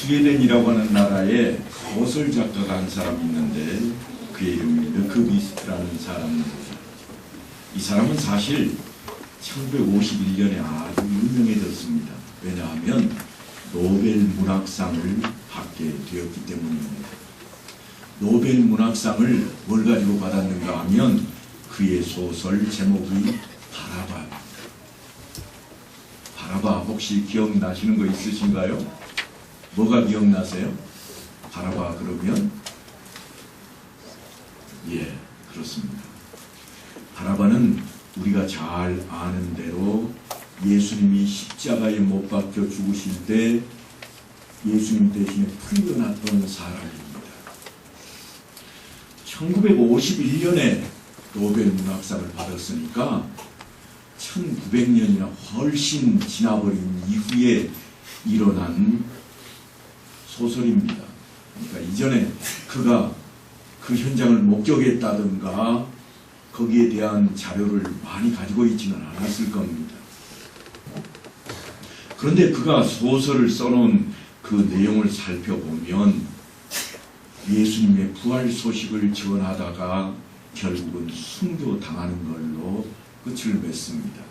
스웨덴이라고 하는 나라에 소설 작가가 한 사람이 있는데 그의 이름이 르크비스트라는 사람입니다. 이 사람은 사실 1951년에 아주 유명해졌습니다. 왜냐하면 노벨 문학상을 받게 되었기 때문입니다. 노벨 문학상을 뭘 가지고 받았는가 하면 그의 소설 제목이 바라바입니다. 바라바 혹시 기억나시는 거 있으신가요? 뭐가 기억나세요? 바라바 그러면? 예, 그렇습니다. 바라바는 우리가 잘 아는 대로 예수님이 십자가에 못 박혀 죽으실 때 예수님 대신에 풀려났던 사람입니다. 1951년에 노벨 문학상을 받았으니까 1900년이나 훨씬 지나버린 이후에 일어난 소설입니다. 그러니까 이전에 그가 그 현장을 목격했다든가 거기에 대한 자료를 많이 가지고 있지는 않았을 겁니다. 그런데 그가 소설을 써놓은 그 내용을 살펴보면 예수님의 부활 소식을 전하다가 결국은 순교당하는 걸로 끝을 맺습니다.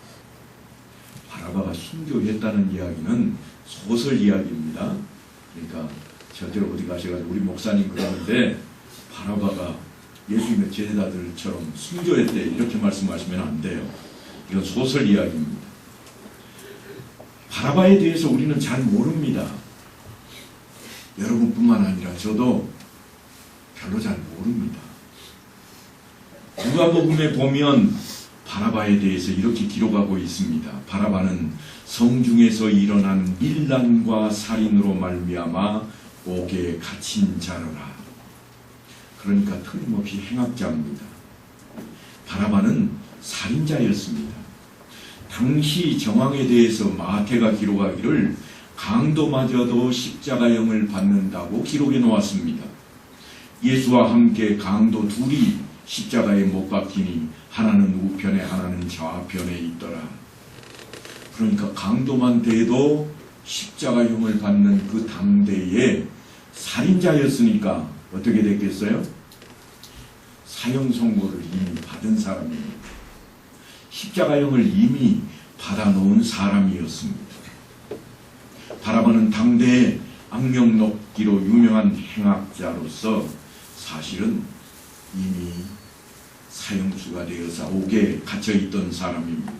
바라바가 순교했다는 이야기는 소설 이야기입니다. 그러니까 절대로 어디 가셔가지고 우리 목사님 그러는데 바라바가 예수님의 제자들처럼 순교했대 이렇게 말씀하시면 안 돼요. 이건 소설 이야기입니다. 바라바에 대해서 우리는 잘 모릅니다. 여러분뿐만 아니라 저도 별로 잘 모릅니다. 누가복음에 보면 바라바에 대해서 이렇게 기록하고 있습니다. 바라바는 성중에서 일어난 밀란과 살인으로 말미암아 옥에 갇힌 자로라. 그러니까 틀림없이 행악자입니다. 바라바는 살인자였습니다. 당시 정황에 대해서 마태가 기록하기를 강도마저도 십자가형을 받는다고 기록해 놓았습니다. 예수와 함께 강도 둘이 십자가에 못 박히니 하나는 우편에 하나는 좌편에 있더라. 그러니까 강도만 돼도 십자가형을 받는 그 당대에 살인자였으니까 어떻게 됐겠어요? 사형 선고를 이미 받은 사람입니다. 십자가형을 이미 받아놓은 사람이었습니다. 바라바는 당대의 악명 높기로 유명한 행악자로서 사실은 이미 사형수가 되어서 옥에 갇혀있던 사람입니다.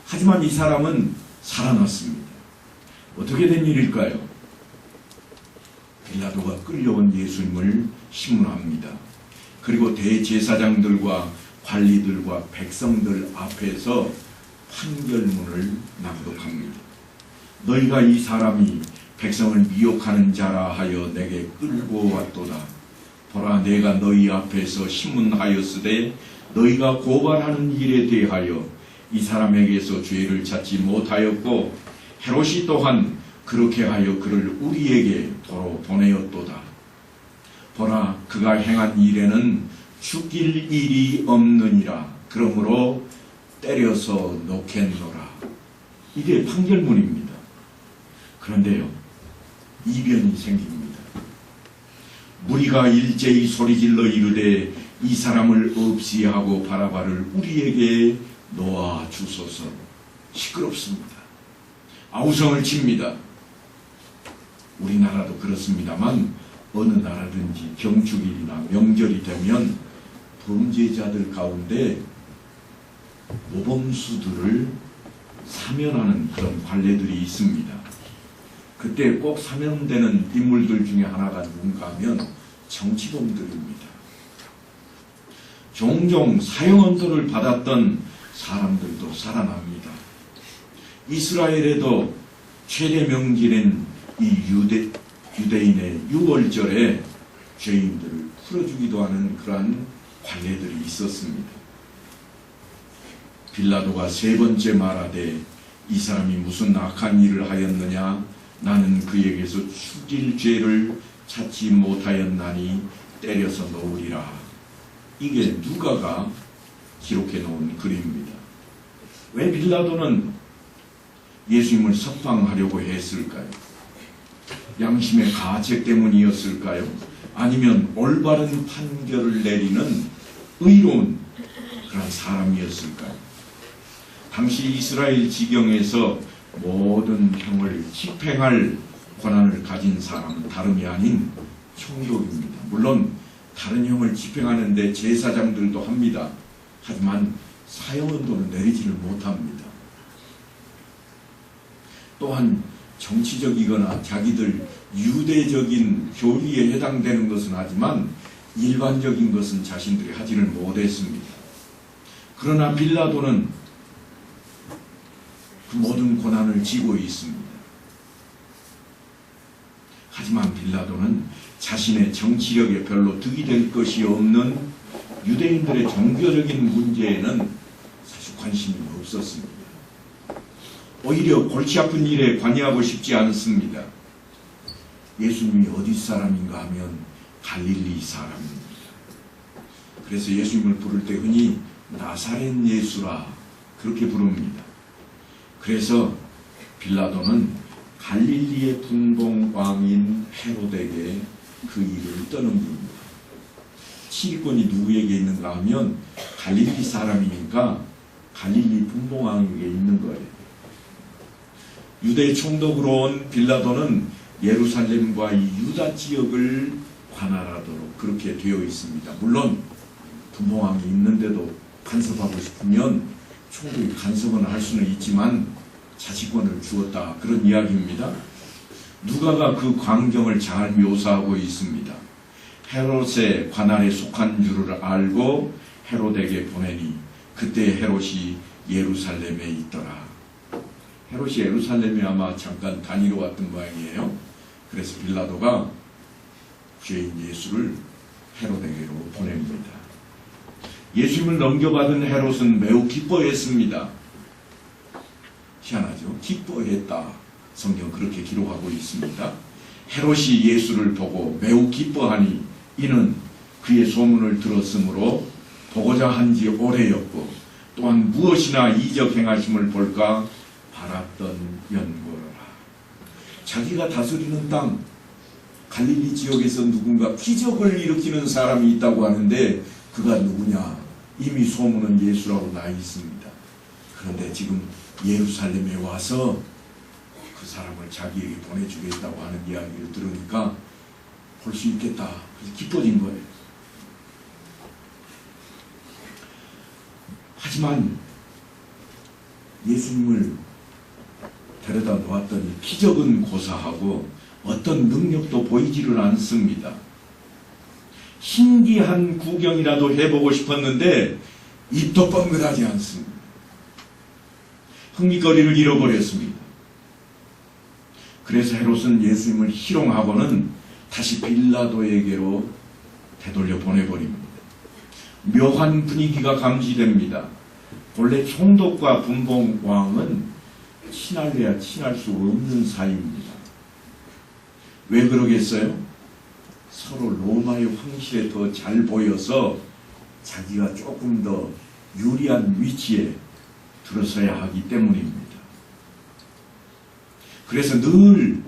하지만 이 사람은 살아났습니다. 어떻게 된 일일까요? 빌라도가 끌려온 예수님을 심문합니다. 그리고 대제사장들과 관리들과 백성들 앞에서 판결문을 낭독합니다. 너희가 이 사람이 백성을 미혹하는 자라 하여 내게 끌고 왔도다. 보라, 내가 너희 앞에서 신문하였으되 너희가 고발하는 일에 대하여 이 사람에게서 죄를 찾지 못하였고 헤롯이 또한 그렇게 하여 그를 우리에게 도로 보내었도다. 보라, 그가 행한 일에는 죽일 일이 없느니라. 그러므로 때려서 놓겠노라. 이게 판결문입니다. 그런데요, 이변이 생깁니다. 무리가 일제히 소리질러 이르되 이 사람을 없이하고 바라바를 우리에게 놓아 주소서. 시끄럽습니다. 아우성을 칩니다. 우리나라도 그렇습니다만 어느 나라든지 경축일이나 명절이 되면 범죄자들 가운데 모범수들을 사면하는 그런 관례들이 있습니다. 그때 꼭 사면되는 인물들 중에 하나가 누군가 하면 정치범들입니다. 종종 사형언도를 받았던 사람들도 살아납니다. 이스라엘에도 최대 명절인 이 유대인의 유월절에 죄인들을 풀어주기도 하는 그러한 관례들이 있었습니다. 빌라도가 세 번째 말하되 이 사람이 무슨 악한 일을 하였느냐? 나는 그에게서 죽일 죄를 찾지 못하였나니 때려서 놓으리라. 이게 누가가 기록해 놓은 글입니다. 왜 빌라도는 예수님을 석방하려고 했을까요? 양심의 가책 때문이었을까요? 아니면 올바른 판결을 내리는 의로운 그런 사람이었을까요? 당시 이스라엘 지경에서 모든 형을 집행할 권한을 가진 사람은 다름이 아닌 총독입니다. 물론 다른 형을 집행하는데 제사장들도 합니다. 하지만 사형언도는 내리지를 못합니다. 또한 정치적이거나 자기들 유대적인 교리에 해당되는 것은 하지만 일반적인 것은 자신들이 하지를 못했습니다. 그러나 빌라도는 그 모든 권한을 쥐고 있습니다. 하지만 빌라도는 자신의 정치력에 별로 득이 될 것이 없는 유대인들의 종교적인 문제에는 사실 관심이 없었습니다. 오히려 골치 아픈 일에 관여하고 싶지 않습니다. 예수님이 어디 사람인가 하면 갈릴리 사람입니다. 그래서 예수님을 부를 때 흔히 나사렛 예수라 그렇게 부릅니다. 그래서 빌라도는 갈릴리의 분봉왕인 헤로데에게 그 일을 떠넘깁니다. 치리권이 누구에게 있는가 하면 갈릴리 사람이니까 갈릴리 분봉왕에게 있는 거예요. 유대 총독으로 온 빌라도는 예루살렘과 이 유다 지역을 관할하도록 그렇게 되어 있습니다. 물론 분봉왕이 있는데도 간섭하고 싶으면 총독이 간섭은 할 수는 있지만 자치권을 주었다 그런 이야기입니다. 누가가 그 광경을 잘 묘사하고 있습니다. 헤롯의 관할에 속한 줄을 알고 헤롯에게 보내니 그때 헤롯이 예루살렘에 있더라. 헤롯이 예루살렘에 아마 잠깐 다니러 왔던 모양이에요. 그래서 빌라도가 죄인 예수를 헤롯에게로 보냅니다. 예수님을 넘겨받은 헤롯은 매우 기뻐했습니다. 희한하죠? 기뻐했다. 성경 그렇게 기록하고 있습니다. 헤롯이 예수를 보고 매우 기뻐하니 이는 그의 소문을 들었으므로 보고자 한 지 오래였고 또한 무엇이나 이적 행하심을 볼까 바랐던 연고라. 자기가 다스리는 땅 갈릴리 지역에서 누군가 기적을 일으키는 사람이 있다고 하는데 그가 누구냐? 이미 소문은 예수라고 나 있습니다. 그런데 지금 예루살렘에 와서 그 사람을 자기에게 보내주겠다고 하는 이야기를 들으니까 볼 수 있겠다. 그래서 기뻐진 거예요. 하지만 예수님을 데려다 놓았더니 기적은 고사하고 어떤 능력도 보이지를 않습니다. 신기한 구경이라도 해보고 싶었는데 입도 뻥긋하지 않습니다. 흥미거리를 잃어버렸습니다. 그래서 헤롯은 예수님을 희롱하고는 다시 빌라도에게로 되돌려 보내버립니다. 묘한 분위기가 감지됩니다. 본래 총독과 분봉왕은 친할래야 친할 수 없는 사이입니다. 왜 그러겠어요? 서로 로마의 황실에 더 잘 보여서 자기가 조금 더 유리한 위치에 들어서야 하기 때문입니다. 그래서 늘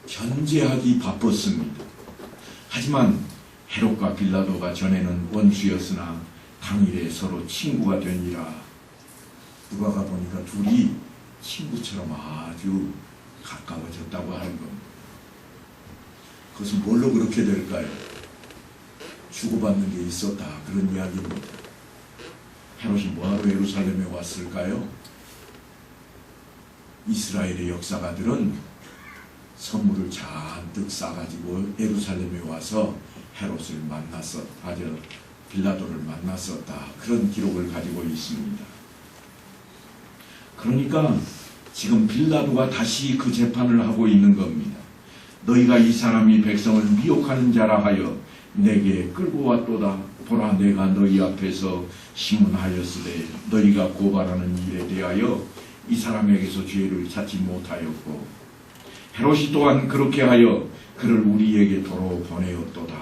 견제하기 바빴습니다. 하지만 헤롯과 빌라도가 전에는 원수였으나 당일에 서로 친구가 되니라. 누가가 보니까 둘이 친구처럼 아주 가까워졌다고 하는 겁니다. 그것은 뭘로 그렇게 될까요? 주고받는 게 있었다. 그런 이야기입니다. 헤롯이 뭐하러 예루살렘에 왔을까요? 이스라엘의 역사가들은 선물을 잔뜩 싸가지고 예루살렘에 와서 헤롯을 빌라도를 만났었다. 그런 기록을 가지고 있습니다. 그러니까 지금 빌라도가 다시 그 재판을 하고 있는 겁니다. 너희가 이 사람이 백성을 미혹하는 자라 하여 내게 끌고 왔도다. 보라, 내가 너희 앞에서 심문하였으되 너희가 고발하는 일에 대하여 이 사람에게서 죄를 찾지 못하였고 헤롯이 또한 그렇게 하여 그를 우리에게 도로 보내었도다.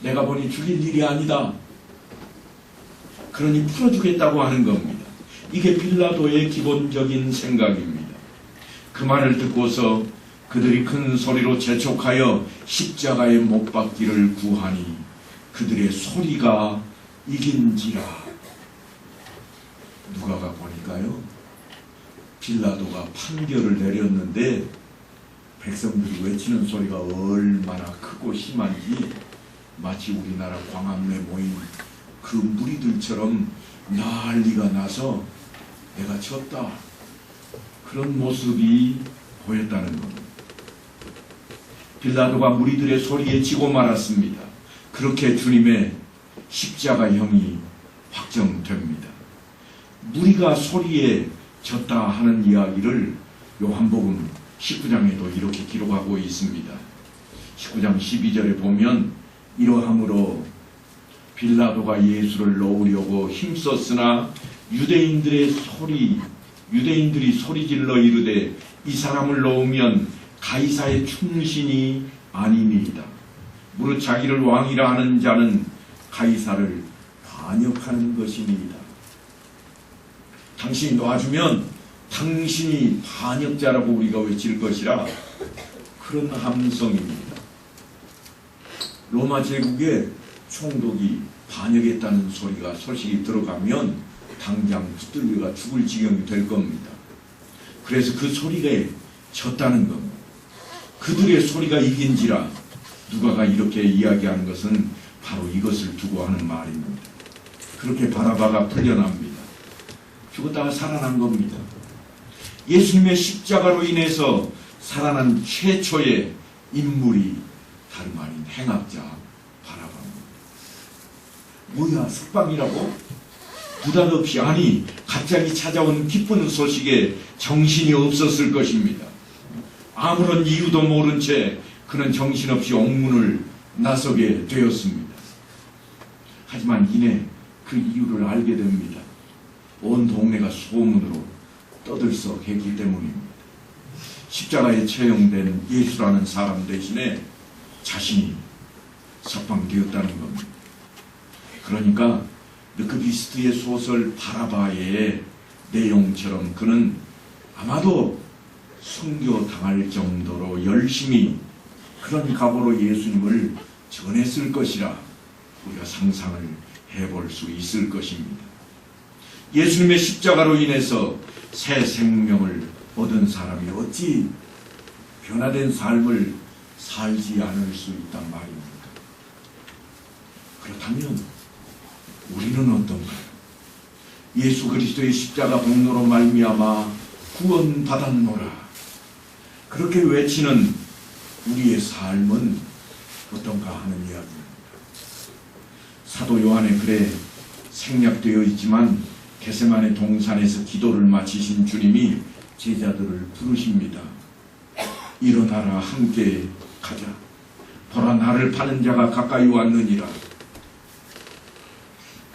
내가 보니 죽일 일이 아니다. 그러니 풀어주겠다고 하는 겁니다. 이게 빌라도의 기본적인 생각입니다. 그 말을 듣고서 그들이 큰 소리로 재촉하여 십자가에 못 박기를 구하니 그들의 소리가 이긴지라. 누가가 보니까요, 빌라도가 판결을 내렸는데 백성들이 외치는 소리가 얼마나 크고 심한지 마치 우리나라 광화문에 모인 그 무리들처럼 난리가 나서 내가 졌다, 그런 모습이 보였다는 겁니다. 빌라도가 무리들의 소리에 지고 말았습니다. 그렇게 주님의 십자가형이 확정됩니다. 무리가 소리에 졌다 하는 이야기를 요한복음 19장에도 이렇게 기록하고 있습니다. 19장 12절에 보면 이러함으로 빌라도가 예수를 놓으려고 힘썼으나 유대인들이 소리질러 이르되 이 사람을 놓으면 가이사의 충신이 아니니이다. 무릇 자기를 왕이라 하는 자는 가이사를 반역하는 것이니이다. 당신이 놔주면 당신이 반역자라고 우리가 외칠 것이라, 그런 함성입니다. 로마 제국에 총독이 반역했다는 소식이 들어가면 당장 붙들려가 죽을 지경이 될 겁니다. 그래서 그 소리가 졌다는 겁니다. 그들의 소리가 이긴지라. 누가가 이렇게 이야기하는 것은 바로 이것을 두고 하는 말입니다. 그렇게 바라바가 풀려납니다. 죽었다가 살아난 겁니다. 예수님의 십자가로 인해서 살아난 최초의 인물이 다름 아닌 행악자 바라바입니다. 뭐야, 석방이라고? 느닷없이, 아니 갑자기 찾아온 기쁜 소식에 정신이 없었을 것입니다. 아무런 이유도 모른 채 그는 정신없이 옥문을 나서게 되었습니다. 하지만 이내 그 이유를 알게 됩니다. 온 동네가 소문으로 떠들썩했기 때문입니다. 십자가에 처형된 예수라는 사람 대신에 자신이 석방되었다는 겁니다. 그러니까 르크비스트의 소설 바라바의 내용처럼 그는 아마도 순교당할 정도로 열심히 그런 각오로 예수님을 전했을 것이라 우리가 상상을 해볼 수 있을 것입니다. 예수님의 십자가로 인해서 새 생명을 얻은 사람이 어찌 변화된 삶을 살지 않을 수 있단 말입니까? 그렇다면 우리는 어떤가요? 예수 그리스도의 십자가 공로로 말미암아 구원받았노라, 그렇게 외치는 우리의 삶은 어떤가 하는 이야기입니다. 사도 요한의 글에 생략되어 있지만 겟세마네 동산에서 기도를 마치신 주님이 제자들을 부르십니다. 일어나라, 함께 가자. 보라, 나를 파는 자가 가까이 왔느니라.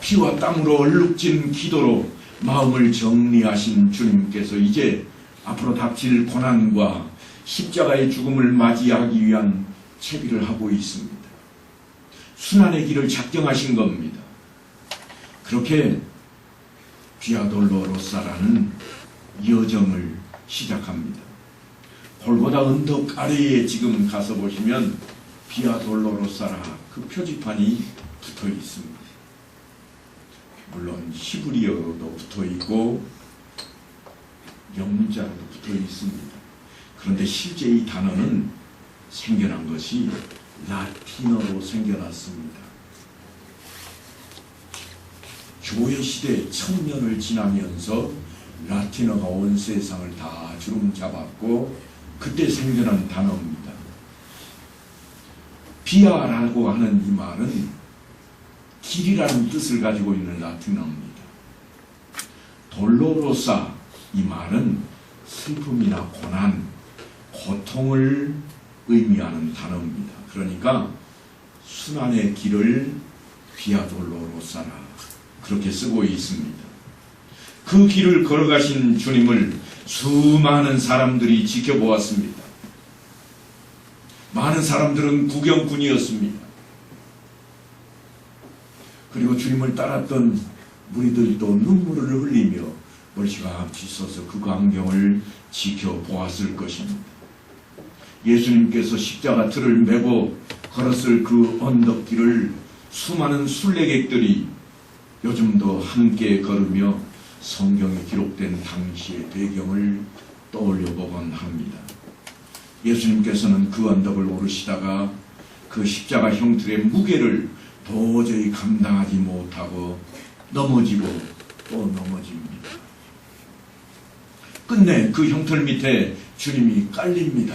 피와 땀으로 얼룩진 기도로 마음을 정리하신 주님께서 이제 앞으로 닥칠 고난과 십자가의 죽음을 맞이하기 위한 채비를 하고 있습니다. 순환의 길을 작정하신 겁니다. 그렇게 비아 돌로로사라는 여정을 시작합니다. 골고다 언덕 아래에 지금 가서 보시면 비아 돌로로사라 그 표지판이 붙어 있습니다. 물론 히브리어로도 붙어 있고 영문자로도 붙어 있습니다. 그런데 실제 이 단어는 생겨난 것이 라틴어로 생겨났습니다. 교회 시대 1000년을 지나면서 라틴어가 온 세상을 다 주름 잡았고 그때 생겨난 단어입니다. 비아라고 하는 이 말은 길이라는 뜻을 가지고 있는 라틴어입니다. 돌로로사, 이 말은 슬픔이나 고난, 고통을 의미하는 단어입니다. 그러니까 순환의 길을 비아 돌로로사라 그렇게 쓰고 있습니다. 그 길을 걸어가신 주님을 수많은 사람들이 지켜보았습니다. 많은 사람들은 구경꾼이었습니다. 그리고 주님을 따랐던 무리들도 눈물을 흘리며 멀찌감치 서서 그 광경을 지켜보았을 것입니다. 예수님께서 십자가 틀을 메고 걸었을 그 언덕길을 수많은 순례객들이 요즘도 함께 걸으며 성경에 기록된 당시의 배경을 떠올려 보곤 합니다. 예수님께서는 그 언덕을 오르시다가 그 십자가 형틀의 무게를 도저히 감당하지 못하고 넘어지고 또 넘어집니다. 끝내 그 형틀 밑에 주님이 깔립니다.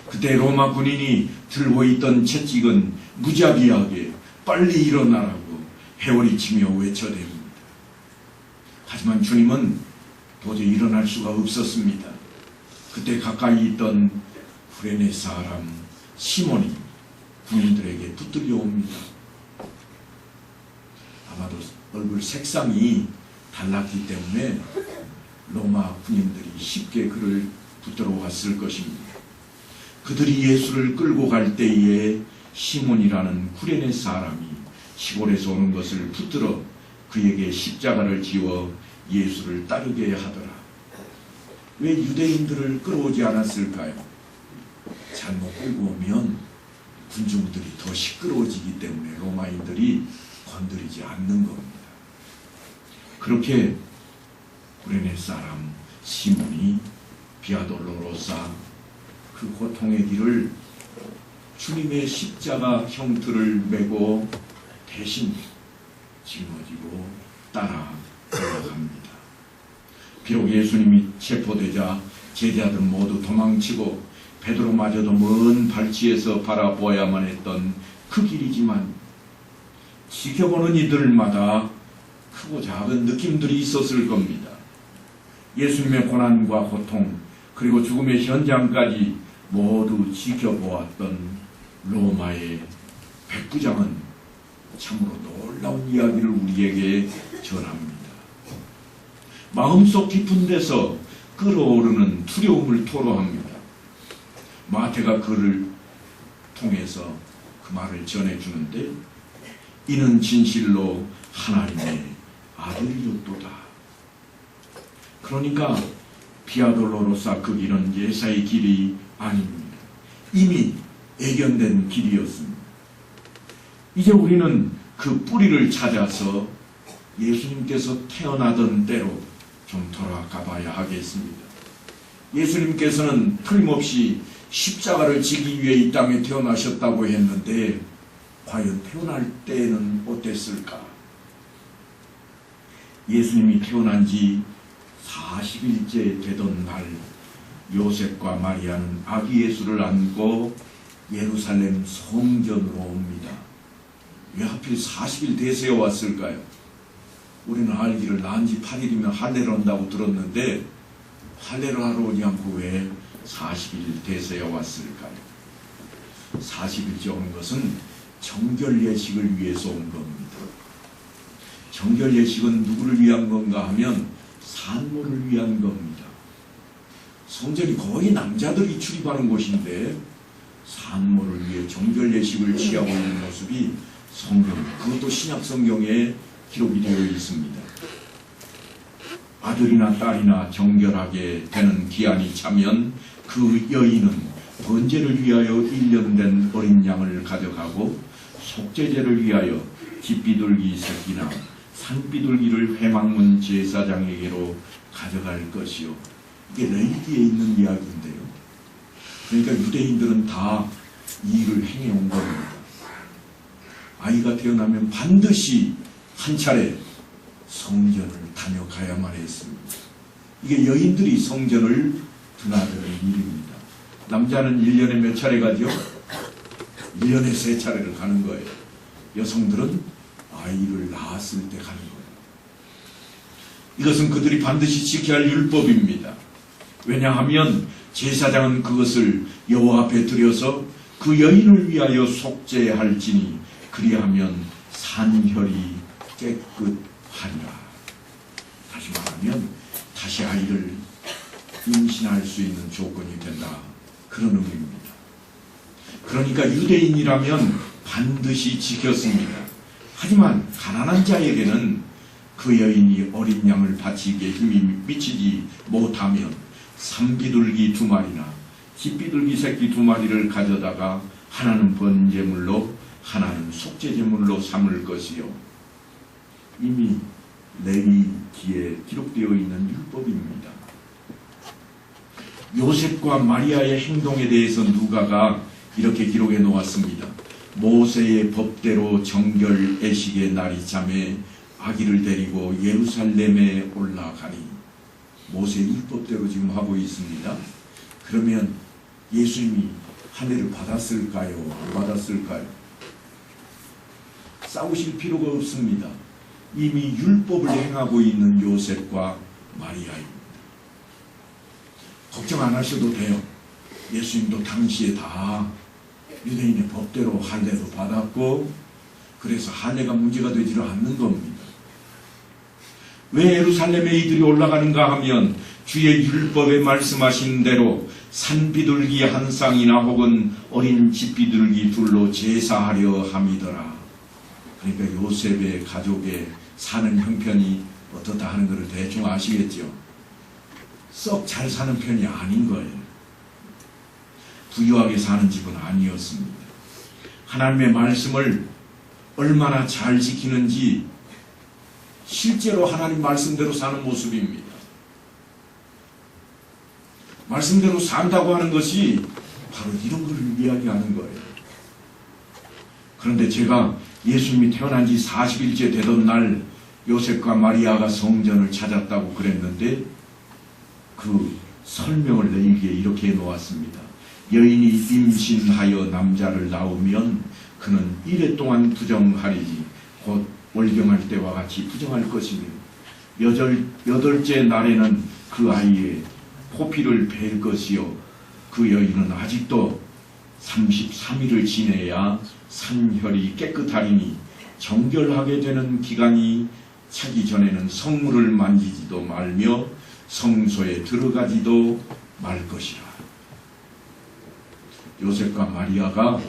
그때 로마 군인이 들고 있던 채찍은 무자비하게 빨리 일어나라고 회오리치며 외쳐댑니다. 하지만 주님은 도저히 일어날 수가 없었습니다. 그때 가까이 있던 구레네 사람 시몬이 군인들에게 붙들려 옵니다. 아마도 얼굴 색상이 달랐기 때문에 로마 군인들이 쉽게 그를 붙들어 왔을 것입니다. 그들이 예수를 끌고 갈 때에 시몬이라는 구레네 사람이 시골에서 오는 것을 붙들어 그에게 십자가를 지워 예수를 따르게 하더라. 왜 유대인들을 끌어오지 않았을까요? 잘못 끌고 오면 군중들이 더 시끄러워지기 때문에 로마인들이 건드리지 않는 겁니다. 그렇게 구레네 사람 시몬이 비아돌로로사 그 고통의 길을 주님의 십자가 형틀을 메고 대신 짊어지고 따라 올라갑니다. 비록 예수님이 체포되자 제자들 모두 도망치고 베드로마저도 먼 발치에서 바라보아야만 했던 그 길이지만 지켜보는 이들마다 크고 작은 느낌들이 있었을 겁니다. 예수님의 고난과 고통 그리고 죽음의 현장까지 모두 지켜보았던 로마의 백부장은 참으로 놀라운 이야기를 우리에게 전합니다. 마음속 깊은 데서 끓어오르는 두려움을 토로합니다. 마태가 그를 통해서 그 말을 전해주는데 이는 진실로 하나님의 아들이었도다. 그러니까 비아돌로로사 그 길은 예사의 길이 아닙니다. 이미 예견된 길이었습니다. 이제 우리는 그 뿌리를 찾아서 예수님께서 태어나던 때로 좀 돌아가 봐야 하겠습니다. 예수님께서는 틀림없이 십자가를 지기 위해 이 땅에 태어나셨다고 했는데 과연 태어날 때는 어땠을까? 예수님이 태어난 지 40일째 되던 날 요셉과 마리아는 아기 예수를 안고 예루살렘 성전으로 옵니다. 왜 하필 40일 대세에 왔을까요? 우리는 알기를 낳은 지 8일이면 할례를 한다고 들었는데 할례를 하러 오지 않고 왜 40일 대세에 왔을까요? 40일째 온 것은 정결 예식을 위해서 온 겁니다. 정결 예식은 누구를 위한 건가 하면 산모를 위한 겁니다. 성전이 거의 남자들이 출입하는 곳인데 산모를 위해 정결 예식을 취하고 있는 모습이 성경, 그것도 신약 성경에 기록이 되어 있습니다. 아들이나 딸이나 정결하게 되는 기한이 차면 그 여인은 번제를 위하여 1년 된 어린 양을 가져가고 속죄제를 위하여 집비둘기 새끼나 산비둘기를 회막문 제사장에게로 가져갈 것이요. 이게 레위기에 있는 이야기인데요. 그러니까 유대인들은 다 이 일을 행해온 겁니다. 아이가 태어나면 반드시 한 차례 성전을 다녀가야만 했습니다. 이게 여인들이 성전을 드나드는 일입니다. 남자는 1년에 몇 차례 가죠? 1년에 3차례를 가는 거예요. 여성들은 아이를 낳았을 때 가는 거예요. 이것은 그들이 반드시 지켜야 할 율법입니다. 왜냐하면 제사장은 그것을 여호와 앞에 드려서 그 여인을 위하여 속죄할지니 그리하면 산혈이 깨끗하리라. 다시 말하면 다시 아이를 임신할 수 있는 조건이 된다. 그런 의미입니다. 그러니까 유대인이라면 반드시 지켰습니다. 하지만 가난한 자에게는 그 여인이 어린 양을 바치기에 힘이 미치지 못하면 산비둘기 2마리나 집비둘기 새끼 2마리를 가져다가 하나는 번제물로 하나는 속죄제물로 삼을 것이요. 이미 레위기에 기록되어 있는 율법입니다. 요셉과 마리아의 행동에 대해서 누가가 이렇게 기록해 놓았습니다. 모세의 법대로 정결 애식의 날이 참에 아기를 데리고 예루살렘에 올라가니, 모세의 율법대로 지금 하고 있습니다. 그러면 예수님이 할례를 받았을까요? 안 받았을까요? 싸우실 필요가 없습니다. 이미 율법을 행하고 있는 요셉과 마리아입니다. 걱정 안 하셔도 돼요. 예수님도 당시에 다 유대인의 법대로 할례도 받았고, 그래서 할례가 문제가 되지를 않는 겁니다. 왜 예루살렘에 이들이 올라가는가 하면 주의 율법에 말씀하신 대로 산비둘기 한 쌍이나 혹은 어린 집비둘기 둘로 제사하려 함이더라. 그러니까 요셉의 가족의 사는 형편이 어떻다 하는 것을 대충 아시겠죠? 썩 잘 사는 편이 아닌 거예요. 부유하게 사는 집은 아니었습니다. 하나님의 말씀을 얼마나 잘 지키는지 실제로 하나님 말씀대로 사는 모습입니다. 말씀대로 산다고 하는 것이 바로 이런 것을 이야기하는 거예요. 그런데 제가 예수님이 태어난 지 40일째 되던 날 요셉과 마리아가 성전을 찾았다고 그랬는데, 그 설명을 레위기에 이렇게 해놓았습니다. 여인이 임신하여 남자를 낳으면 그는 이래 동안 부정하리니 곧 월경할 때와 같이 부정할 것이며, 여덟째 날에는 그 아이의 포피를 벨 것이요, 그 여인은 아직도 33일을 지내야 산혈이 깨끗하리니 정결하게 되는 기간이 차기 전에는 성물을 만지지도 말며 성소에 들어가지도 말 것이라. 요셉과 마리아가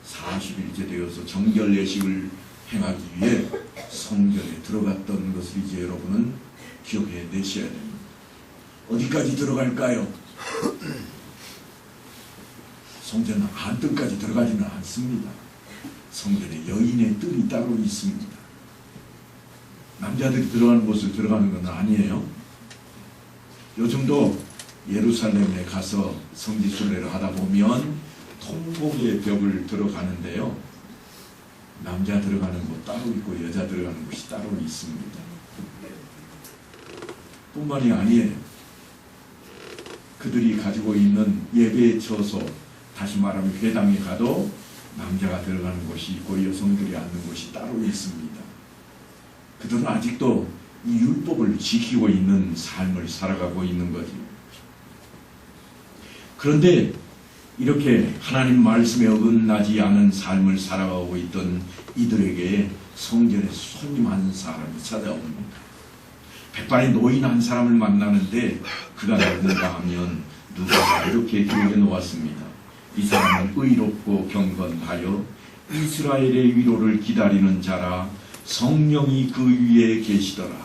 40일째 되어서 정결 예식을 행하기 위해 성전에 들어갔던 것을 이제 여러분은 기억해 내셔야 됩니다. 어디까지 들어갈까요? 성전은 안뜰까지 들어가지는 않습니다. 성전에 여인의 뜰이 따로 있습니다. 남자들이 들어가는 곳을 들어가는 건 아니에요. 요즘도 예루살렘에 가서 성지순례를 하다 보면 통곡의 벽을 들어가는데요, 남자 들어가는 곳 따로 있고 여자 들어가는 곳이 따로 있습니다. 뿐만이 아니에요. 그들이 가지고 있는 예배 처소, 다시 말하면 회당에 가도 남자가 들어가는 곳이 있고 여성들이 앉는 곳이 따로 있습니다. 그들은 아직도 이 율법을 지키고 있는 삶을 살아가고 있는 거죠. 그런데 이렇게 하나님 말씀에 어긋나지 않은 삶을 살아가고 있던 이들에게 성전에 손님 한 사람이 찾아옵니다. 백발의 노인 한 사람을 만나는데 그가 누군가 하면 누가가 이렇게 기록해 놓았습니다. 이 사람은 의롭고 경건하여 이스라엘의 위로를 기다리는 자라, 성령이 그 위에 계시더라.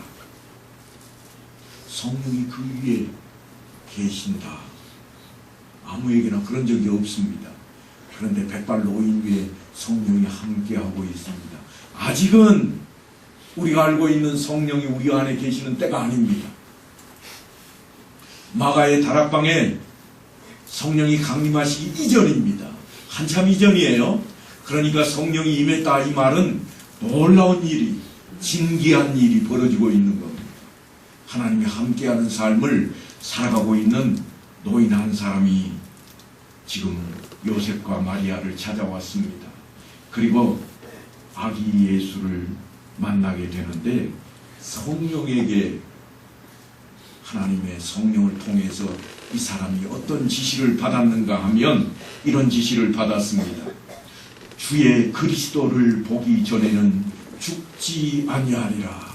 성령이 그 위에 계신다. 아무에게나 그런 적이 없습니다. 그런데 백발 노인 위에 성령이 함께하고 있습니다. 아직은 우리가 알고 있는 성령이 우리 안에 계시는 때가 아닙니다. 마가의 다락방에 성령이 강림하시기 이전입니다. 한참 이전이에요. 그러니까 성령이 임했다, 이 말은 놀라운 일이, 진기한 일이 벌어지고 있는 겁니다. 하나님이 함께하는 삶을 살아가고 있는 노인 한 사람이 지금 요셉과 마리아를 찾아왔습니다. 그리고 아기 예수를 만나게 되는데, 성령에게, 하나님의 성령을 통해서 이 사람이 어떤 지시를 받았는가 하면 이런 지시를 받았습니다. 주의 그리스도를 보기 전에는 죽지 아니하리라.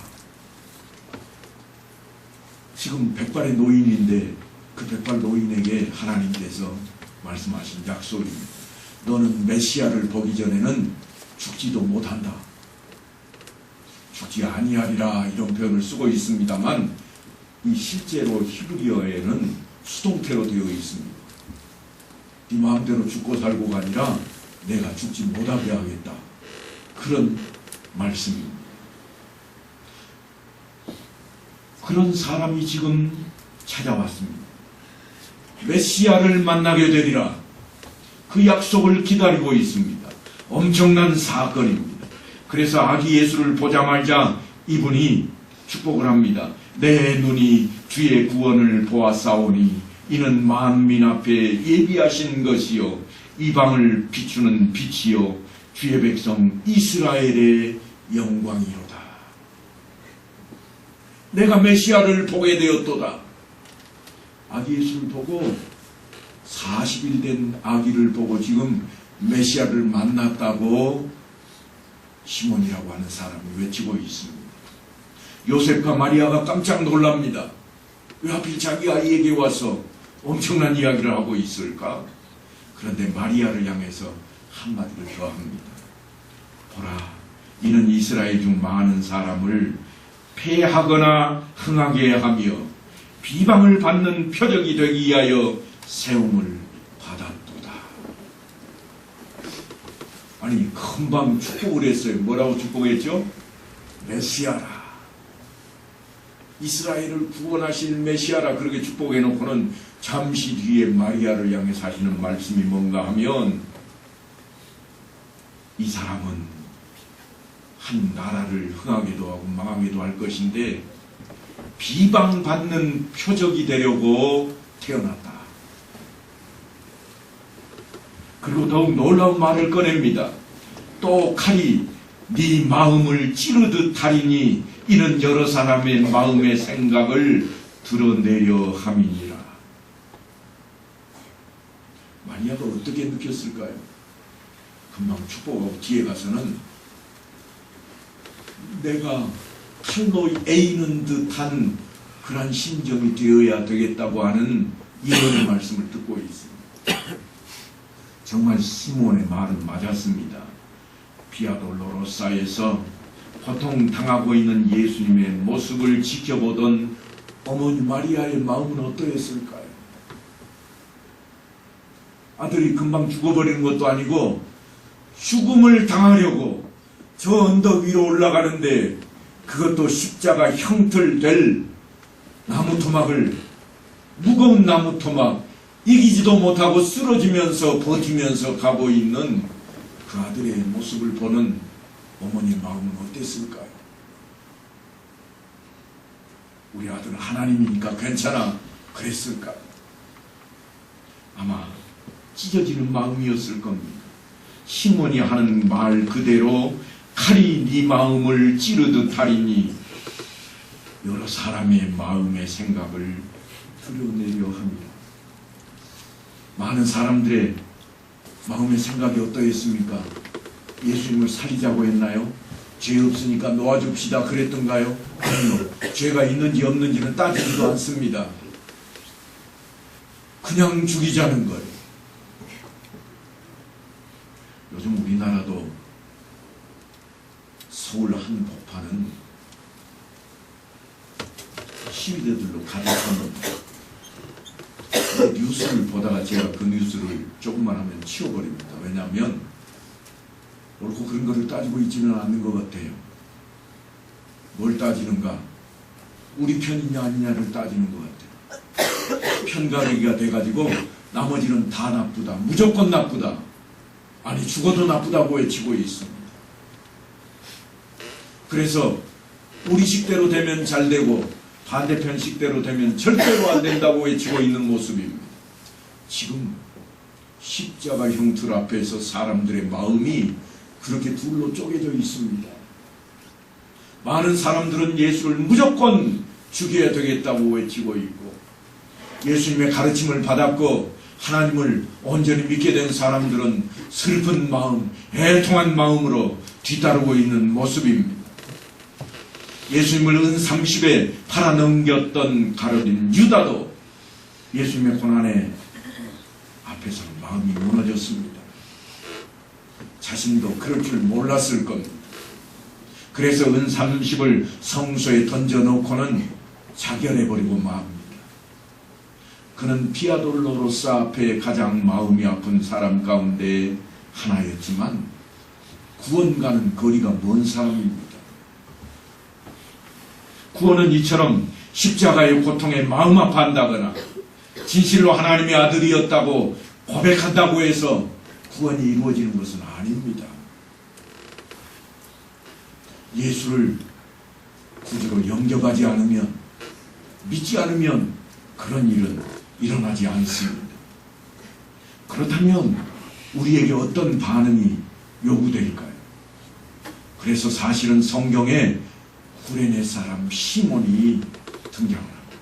지금 백발의 노인인데 그 백발 노인에게 하나님께서 말씀하신 약속입니다. 너는 메시아를 보기 전에는 죽지도 못한다. 죽지 아니하리라, 이런 표현을 쓰고 있습니다만 이 실제로 히브리어에는 수동태로 되어 있습니다. 네 마음대로 죽고 살고가 아니라 내가 죽지 못하게 하겠다. 그런 말씀입니다. 그런 사람이 지금 찾아왔습니다. 메시아를 만나게 되리라. 그 약속을 기다리고 있습니다. 엄청난 사건입니다. 그래서 아기 예수를 보자마자 이분이 축복을 합니다. 내 눈이 주의 구원을 보았사오니 이는 만민 앞에 예비하신 것이요 이방을 비추는 빛이요 주의 백성 이스라엘의 영광이로다. 내가 메시아를 보게 되었도다. 아기 예수를 보고 40일 된 아기를 보고 지금 메시아를 만났다고 시몬이라고 하는 사람이 외치고 있습니다. 요셉과 마리아가 깜짝 놀랍니다. 왜 하필 자기 아이에게 와서 엄청난 이야기를 하고 있을까? 그런데 마리아를 향해서 한마디를 더 합니다. 보라, 이는 이스라엘 중 많은 사람을 패하거나 흥하게 하며 비방을 받는 표적이 되기 위하여 세움을 받았도다. 아니, 금방 축복을 했어요. 뭐라고 축복했죠? 메시아라. 이스라엘을 구원하실 메시아라. 그렇게 축복해놓고는 잠시 뒤에 마리아를 향해서 하시는 말씀이 뭔가 하면 이 사람은 한 나라를 흥하게도 하고 망하게도 할 것인데 비방받는 표적이 되려고 태어났다. 그리고 더욱 놀라운 말을 꺼냅니다. 또 칼이 네 마음을 찌르듯 하리니 이는 여러 사람의 마음의 생각을 드러내려 함이니라. 마리아가 어떻게 느꼈을까요? 금방 축복하고 뒤에 가서는 내가 칼로 에이는 듯한 그런 심정이 되어야 되겠다고 하는 예언의 말씀을 듣고 있습니다. 정말 시몬의 말은 맞았습니다. 비아돌로로사에서 고통당하고 있는 예수님의 모습을 지켜보던 어머니 마리아의 마음은 어떠했을까요? 아들이 금방 죽어버리는 것도 아니고 죽음을 당하려고 저 언덕 위로 올라가는데 그것도 십자가 형틀될 나무토막을, 무거운 나무토막, 이기지도 못하고 쓰러지면서 버티면서 가고 있는 그 아들의 모습을 보는 어머니의 마음은 어땠을까요? 우리 아들은 하나님이니까 괜찮아 그랬을까요? 아마 찢어지는 마음이었을 겁니다. 시몬이 하는 말 그대로 칼이 네 마음을 찌르듯 하리니 여러 사람의 마음의 생각을 드러내려 합니다. 많은 사람들의 마음의 생각이 어떠했습니까? 예수님을 살리자고 했나요? 죄 없으니까 놓아줍시다 그랬던가요? 아니요. 죄가 있는지 없는지는 따지지도 않습니다. 그냥 죽이자는 거예요. 요즘 우리나라도 서울 한복판은 시위대들로 가득합니다. 뉴스를 보다가 제가 그 뉴스를 조금만 하면 치워버립니다. 왜냐하면 옳고 그런 거를 따지고 있지는 않는 것 같아요. 뭘 따지는가? 우리 편이냐 아니냐를 따지는 것 같아요. 편가르기가 돼가지고 나머지는 다 나쁘다, 무조건 나쁘다, 아니 죽어도 나쁘다고 외치고 있습니다. 그래서 우리 식대로 되면 잘 되고 반대편 식대로 되면 절대로 안 된다고 외치고 있는 모습입니다. 지금 십자가 형틀 앞에서 사람들의 마음이 그렇게 둘로 쪼개져 있습니다. 많은 사람들은 예수를 무조건 죽여야 되겠다고 외치고 있고, 예수님의 가르침을 받았고 하나님을 온전히 믿게 된 사람들은 슬픈 마음, 애통한 마음으로 뒤따르고 있는 모습입니다. 예수님을 은 30에 팔아넘겼던 가룟 유다도 예수님의 고난에 앞에서는 마음이 무너졌습니다. 자신도 그럴 줄 몰랐을 겁니다. 그래서 은 30을 성소에 던져놓고는 자결해버리고 맙니다. 그는 피아돌로로스 앞에 가장 마음이 아픈 사람 가운데 하나였지만 구원과는 거리가 먼 사람입니다. 구원은 이처럼 십자가의 고통에 마음 아파한다거나 진실로 하나님의 아들이었다고 고백한다고 해서 구원이 이루어지는 것은 아닙니다. 예수를 구주로 영접하지 않으면, 믿지 않으면 그런 일은 일어나지 않습니다. 그렇다면 우리에게 어떤 반응이 요구될까요? 그래서 사실은 성경에 구레네 사람 시몬이 등장을 합니다.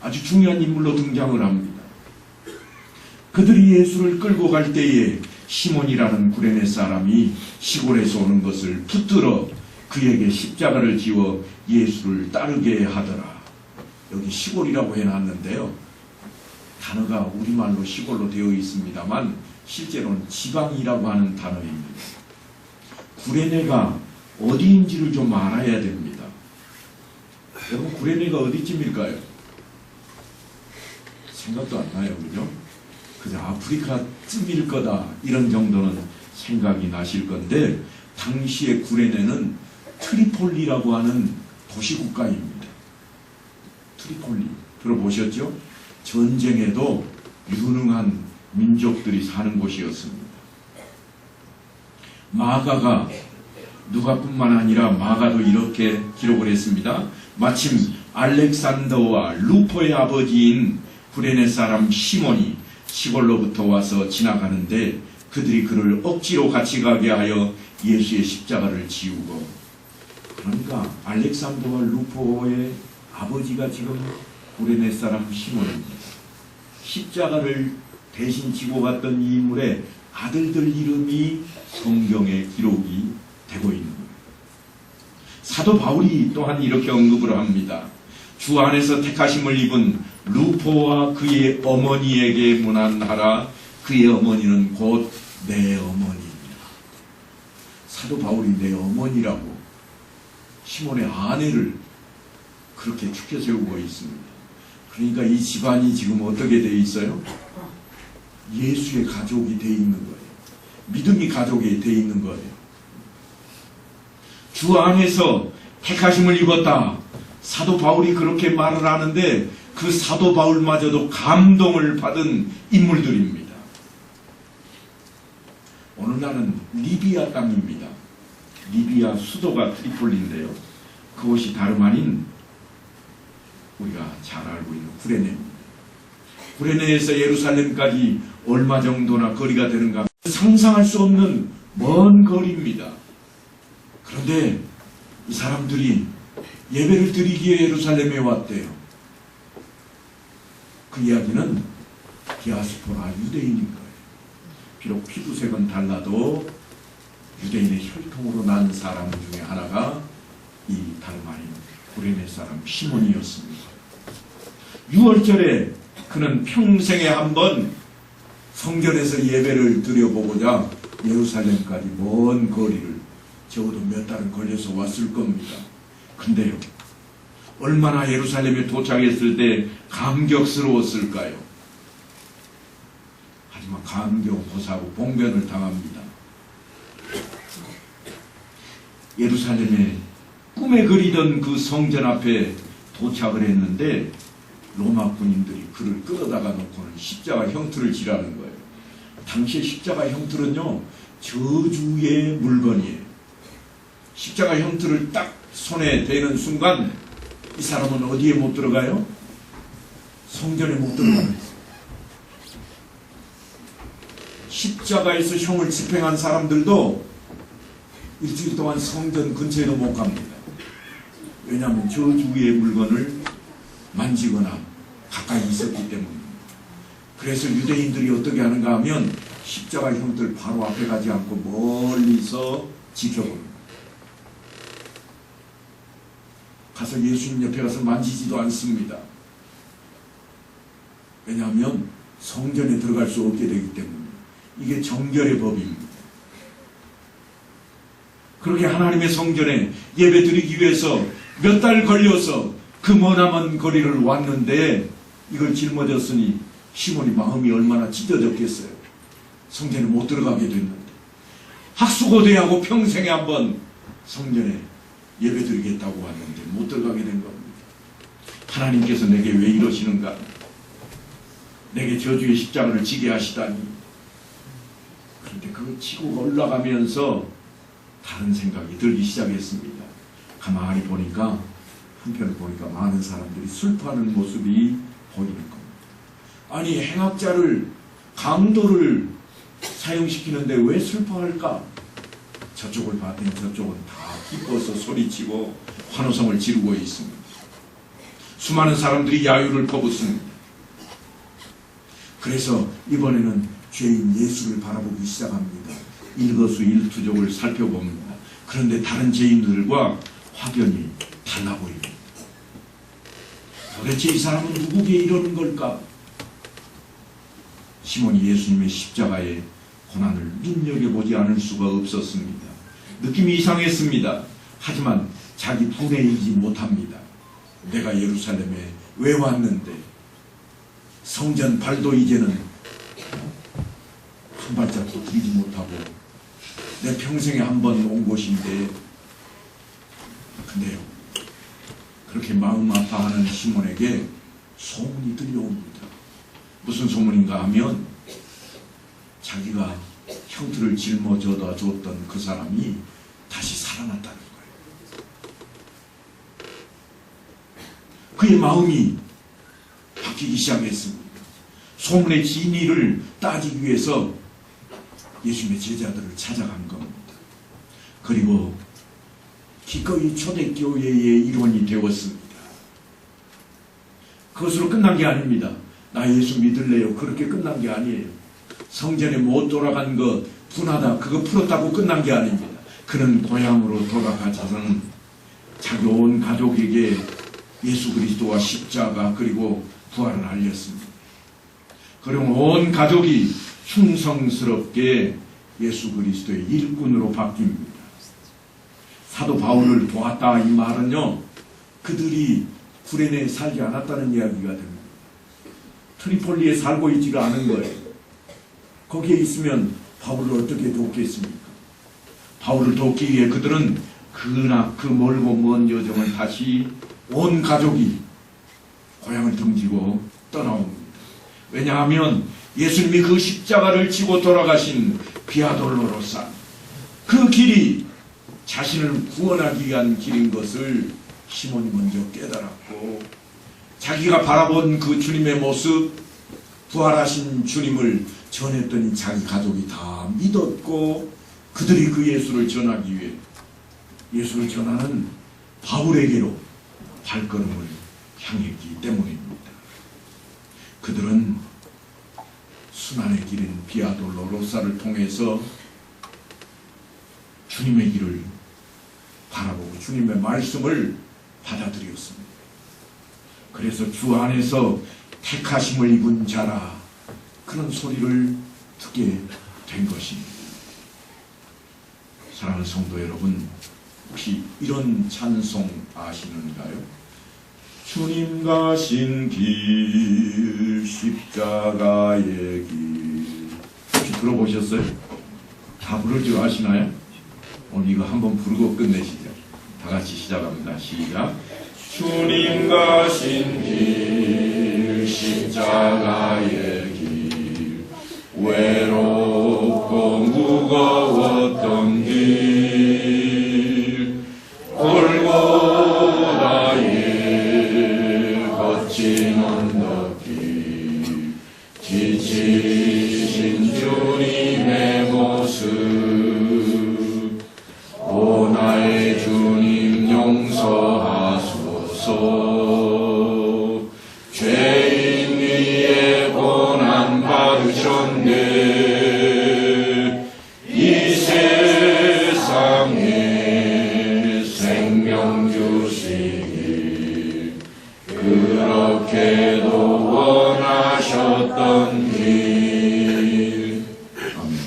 아주 중요한 인물로 등장을 합니다. 그들이 예수를 끌고 갈 때에 시몬이라는 구레네 사람이 시골에서 오는 것을 붙들어 그에게 십자가를 지워 예수를 따르게 하더라. 여기 시골이라고 해놨는데요. 단어가 우리말로 시골로 되어 있습니다만 실제로는 지방이라고 하는 단어입니다. 구레네가 어디인지를 좀 알아야 됩니다. 여러분, 구레네가 어디쯤일까요? 생각도 안 나요, 그죠? 그저 아프리카쯤일 거다, 이런 정도는 생각이 나실 건데, 당시의 구레네는 트리폴리라고 하는 도시국가입니다. 트리폴리 들어보셨죠? 전쟁에도 유능한 민족들이 사는 곳이었습니다. 마가가, 누가뿐만 아니라 마가도 이렇게 기록을 했습니다. 마침 알렉산더와 루포의 아버지인 구레네 사람 시몬이 시골로부터 와서 지나가는데 그들이 그를 억지로 같이 가게 하여 예수의 십자가를 지우고, 그러니까 알렉산더와 루포의 아버지가 지금 구레네 사람 시몬입니다. 십자가를 대신 지고 갔던 이 인물의 아들들 이름이 성경에 기록이 되고 있는 거예요. 사도 바울이 또한 이렇게 언급을 합니다. 주 안에서 택하심을 입은 루포와 그의 어머니에게 문안하라. 그의 어머니는 곧 내 어머니입니다. 사도 바울이 내 어머니라고 시몬의 아내를 그렇게 축혀 세우고 있습니다. 그러니까 이 집안이 지금 어떻게 되어 있어요? 예수의 가족이 되어 있는 거예요. 믿음이 가족이 되어 있는 거예요. 주 안에서 택하심을 입었다. 사도 바울이 그렇게 말을 하는데 그 사도 바울마저도 감동을 받은 인물들입니다. 오늘날은 리비아 땅입니다. 리비아 수도가 트리폴리인데요. 그곳이 다름 아닌 우리가 잘 알고 있는 구레네입니다. 구레네에서 예루살렘까지 얼마 정도나 거리가 되는가, 상상할 수 없는 먼 거리입니다. 그런데 이 사람들이 예배를 드리기에 예루살렘에 왔대요. 그 이야기는 디아스포라 유대인인 거예요. 비록 피부색은 달라도 유대인의 혈통으로 난 사람 중에 하나가 이 다름 아닌 구레네 사람 시몬이었습니다. 6월절에 그는 평생에 한 번 성전에서 예배를 드려보고자 예루살렘까지 먼 거리를 적어도 몇 달은 걸려서 왔을 겁니다. 근데요, 얼마나 예루살렘에 도착했을 때 감격스러웠을까요? 하지만 감격고사하고 봉변을 당합니다. 예루살렘에 꿈에 그리던 그 성전 앞에 도착을 했는데 로마 군인들이 그를 끌어다가 놓고는 십자가 형틀을 지라는 거예요. 당시의 십자가 형틀은요, 저주의 물건이에요. 십자가 형틀을 딱 손에 대는 순간 이 사람은 어디에 못 들어가요? 성전에 못 들어가요. 십자가에서 형을 집행한 사람들도 일주일 동안 성전 근처에도 못 갑니다. 왜냐하면 저주의 물건을 만지거나 가까이 있었기 때문입니다. 그래서 유대인들이 어떻게 하는가 하면 십자가 형들 바로 앞에 가지 않고 멀리서 지켜봅니다. 가서 예수님 옆에 가서 만지지도 않습니다. 왜냐하면 성전에 들어갈 수 없게 되기 때문입니다. 이게 정결의 법입니다. 그렇게 하나님의 성전에 예배 드리기 위해서 몇 달 걸려서 그 머나먼 거리를 왔는데 이걸 짊어졌으니 시몬이 마음이 얼마나 찢어졌겠어요. 성전에 못 들어가게 됐는데 학수고대하고 평생에 한번 성전에 예배드리겠다고 왔는데 못 들어가게 된 겁니다. 하나님께서 내게 왜 이러시는가? 내게 저주의 십자가를 지게 하시다니. 그런데 그걸 치고 올라가면서 다른 생각이 들기 시작했습니다. 가만히 보니까, 한편을 보니까 많은 사람들이 슬퍼하는 모습이 보이는 겁니다. 아니, 행악자를, 강도를 사형시키는데 왜 슬퍼할까? 저쪽을 봤더니 저쪽은 다 기뻐서 소리치고 환호성을 지르고 있습니다. 수많은 사람들이 야유를 퍼붓습니다. 그래서 이번에는 죄인 예수를 바라보기 시작합니다. 일거수일투족을 살펴봅니다. 그런데 다른 죄인들과 확연히 달라 보입니다. 도대체 이 사람은 누구에게 이러는 걸까? 시몬이 예수님의 십자가의 고난을 눈여겨보지 않을 수가 없었습니다. 느낌이 이상했습니다. 하지만 자기 분해이지 못합니다. 내가 예루살렘에 왜 왔는데 성전 발도 이제는 한 발짝도 들이지 못하고 내 평생에 한 번 온 곳인데, 근데요, 그렇게 마음 아파하는 시몬에게 소문이 들려옵니다. 무슨 소문인가 하면 자기가 형틀을 짊어져다 줬던 그 사람이 다시 살아났다는 거예요. 그의 마음이 바뀌기 시작했습니다. 소문의 진위를 따지기 위해서 예수님의 제자들을 찾아간 겁니다. 그리고 기꺼이 초대교회의 일원이 되었습니다. 그것으로 끝난 게 아닙니다. 나 예수 믿을래요. 그렇게 끝난 게 아니에요. 성전에 못 돌아간 거 분하다, 그거 풀었다고 끝난 게 아닙니다. 그는 고향으로 돌아가서는 자기 온 가족에게 예수 그리스도와 십자가 그리고 부활을 알렸습니다. 그리고 온 가족이 충성스럽게 예수 그리스도의 일꾼으로 바뀝니다. 사도 바울을 도왔다 이 말은요, 그들이 구레네에 살지 않았다는 이야기가 됩니다. 트리폴리에 살고 있지를 않은 거예요. 거기에 있으면 바울을 어떻게 돕겠습니까? 바울을 돕기 위해 그들은 그 멀고 먼 여정을 다시 온 가족이 고향을 등지고 떠나옵니다. 왜냐하면 예수님이 그 십자가를 지고 돌아가신 비아돌로로사, 그 길이 자신을 구원하기 위한 길인 것을 시몬이 먼저 깨달았고, 자기가 바라본 그 주님의 모습, 부활하신 주님을 전했더니 자기 가족이 다 믿었고, 그들이 그 예수를 전하기 위해 예수를 전하는 바울에게로 발걸음을 향했기 때문입니다. 그들은 순환의 길인 비아돌로로사를 통해서 주님의 길을 바라보고 주님의 말씀을 받아들였습니다. 그래서 주 안에서 택하심을 입은 자라, 그런 소리를 듣게 된 것입니다. 사랑하는 성도 여러분, 혹시 이런 찬송 아시는가요? 주님 가신 길, 십자가의 길. 혹시 들어보셨어요? 다 부를 줄 아시나요? 오늘 이거 한번 부르고 끝내시죠. 다 같이 시작합니다. 시작. 주님 가신 길, 십자가의 길, 외롭고 무거웠던 길, 골고다의 거친 언덕길, 지치신 주님의 모습, 오 나의 주님 용서하소서. 죄인 위에 고난 받으셨네. 이 세상에 생명 주시길 그렇게도 원하셨던 길. 아멘.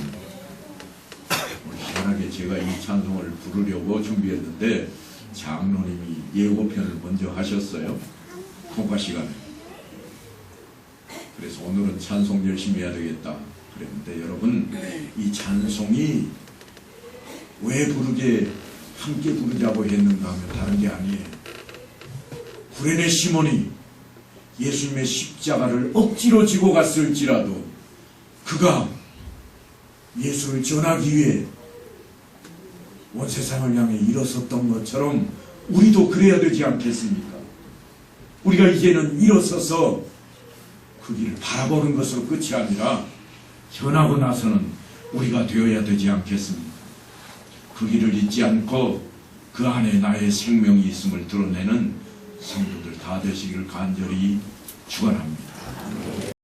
희한하게 제가 이 찬송을 부르려고 준비했는데 장로님이 예고편을 먼저 하셨어요. 통과 시간에. 그래서 오늘은 찬송 열심히 해야 되겠다 그랬는데, 여러분, 이 찬송이 왜 함께 부르자고 했는가 하면 다른 게 아니에요. 구레네 시몬이 예수님의 십자가를 억지로 지고 갔을지라도 그가 예수를 전하기 위해 온 세상을 향해 일어섰던 것처럼 우리도 그래야 되지 않겠습니까? 우리가 이제는 일어서서 그 길을 바라보는 것으로 끝이 아니라 전하고 나서는 우리가 되어야 되지 않겠습니까? 그 길을 잊지 않고 그 안에 나의 생명이 있음을 드러내는 성도들 다 되시기를 간절히 축원합니다.